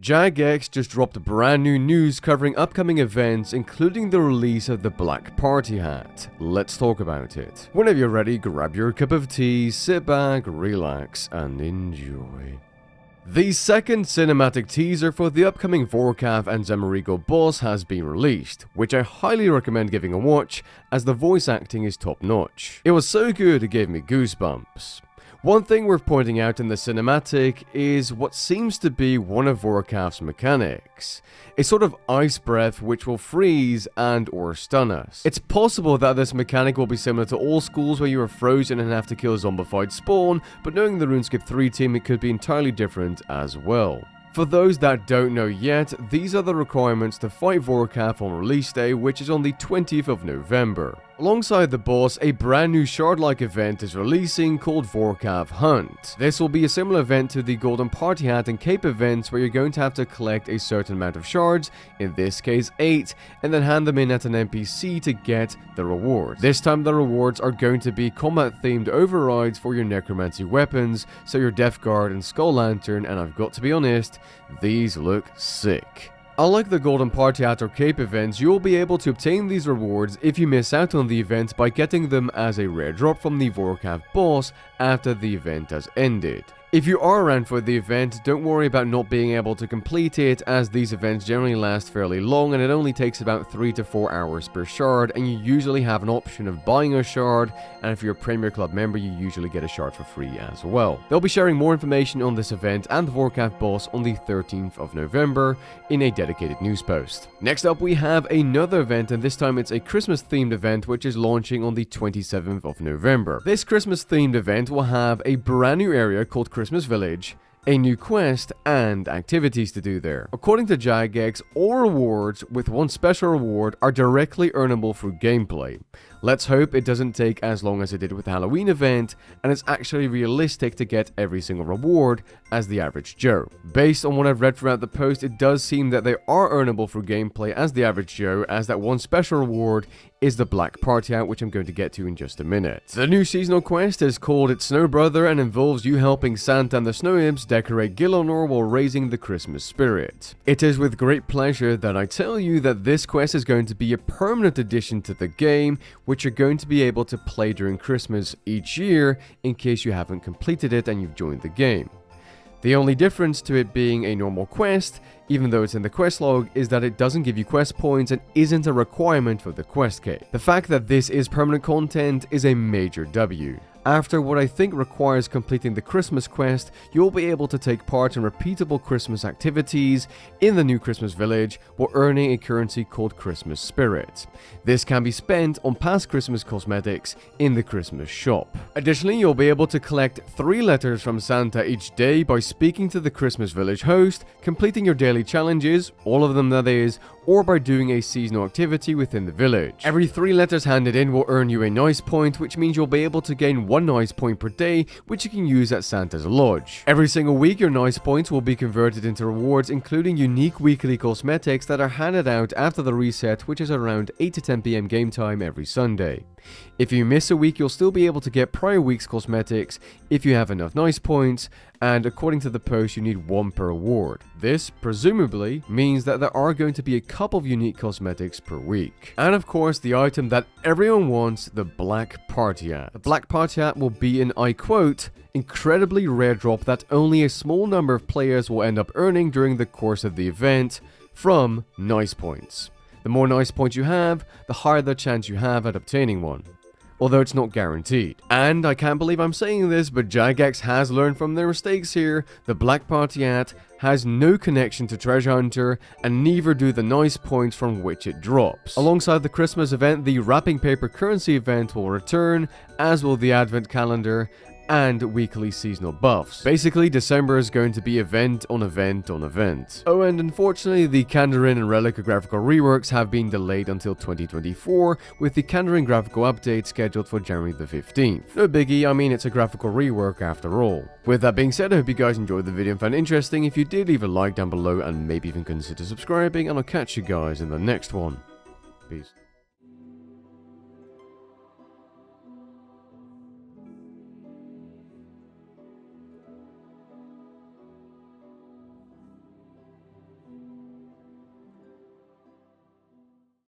Jagex just dropped brand new news covering upcoming events, including the release of the Black Party Hat. Let's talk about it. Whenever you're ready, grab your cup of tea, sit back, relax, and enjoy. The second cinematic teaser for the upcoming Vorkath and Zemarigo boss has been released, which I highly recommend giving a watch, as the voice acting is top notch. It was so good it gave me goosebumps. One thing worth pointing out in the cinematic is what seems to be one of Vorkath's mechanics. A sort of ice breath which will freeze and or stun us. It's possible that this mechanic will be similar to All Schools where you are frozen and have to kill a zombified spawn, but knowing the Runescape 3 team, it could be entirely different as well. For those that don't know yet, these are the requirements to fight Vorkath on release day, which is on the 20th of November. Alongside the boss, a brand new shard-like event is releasing called Vorkath Hunt. This will be a similar event to the Golden Party Hat and Cape events where you're going to have to collect a certain amount of shards, in this case 8, and then hand them in at an NPC to get the rewards. This time the rewards are going to be combat-themed overrides for your necromancy weapons, so your Death Guard and Skull Lantern, and I've got to be honest, these look sick. Unlike the Golden Party Hat or Cape events, you'll be able to obtain these rewards if you miss out on the event by getting them as a rare drop from the Vorkath boss after the event has ended. If you are around for the event, don't worry about not being able to complete it, as these events generally last fairly long and it only takes about 3 to 4 hours per shard, and you usually have an option of buying a shard, and if you're a Premier Club member you usually get a shard for free as well. They'll be sharing more information on this event and the Vorkath boss on the 13th of November in a dedicated news post. Next up we have another event, and this time it's a Christmas themed event which is launching on the 27th of November. This Christmas themed event will have a brand new area called Christmas Village, a new quest, and activities to do there. According to Jagex, all rewards, with one special reward, are directly earnable through gameplay. Let's hope it doesn't take as long as it did with the Halloween event, and it's actually realistic to get every single reward as the average Joe. Based on what I've read throughout the post, it does seem that they are earnable through gameplay as the average Joe, as that one special reward is the Black Party Hat, which I'm going to get to in just a minute. The new seasonal quest is called It's Snow Brother and involves you helping Santa and the Snow Imps decorate Gilonor while raising the Christmas spirit. It is with great pleasure that I tell you that this quest is going to be a permanent addition to the game, which you're going to be able to play during Christmas each year in case you haven't completed it and you've joined the game. The only difference to it being a normal quest, even though it's in the quest log, is that it doesn't give you quest points and isn't a requirement for the quest cape. The fact that this is permanent content is a major W. After what I think requires completing the Christmas quest, you'll be able to take part in repeatable Christmas activities in the new Christmas village while earning a currency called Christmas Spirit. This can be spent on past Christmas cosmetics in the Christmas shop. Additionally, you'll be able to collect 3 letters from Santa each day by speaking to the Christmas village host, completing your daily challenges, all of them that is, or by doing a seasonal activity within the village. Every 3 letters handed in will earn you a nice point, which means you'll be able to gain 1 nice point per day, which you can use at Santa's Lodge. Every single week your nice points will be converted into rewards, including unique weekly cosmetics that are handed out after the reset, which is around 8 to 10 PM game time every Sunday. If you miss a week, you'll still be able to get prior week's cosmetics if you have enough nice points, and according to the post you need 1 per award. This, presumably, means that there are going to be a couple of unique cosmetics per week. And of course, the item that everyone wants, the Black Party Hat. The Black Party Hat will be an, I quote, incredibly rare drop that only a small number of players will end up earning during the course of the event from nice points. The more nice points you have, the higher the chance you have at obtaining one, although it's not guaranteed. And I can't believe I'm saying this, but Jagex has learned from their mistakes here. The Black Party Hat has no connection to Treasure Hunter, and neither do the nice points from which it drops. Alongside the Christmas event, the Wrapping Paper Currency event will return, as will the Advent Calendar and weekly seasonal buffs. Basically, December is going to be event on event on event. Oh, and unfortunately, the Kandarin and Relica graphical reworks have been delayed until 2024, with the Kandarin graphical update scheduled for January the 15th. No biggie, I mean it's a graphical rework after all. With that being said, I hope you guys enjoyed the video and found it interesting. If you did, leave a like down below and maybe even consider subscribing, and I'll catch you guys in the next one. Peace.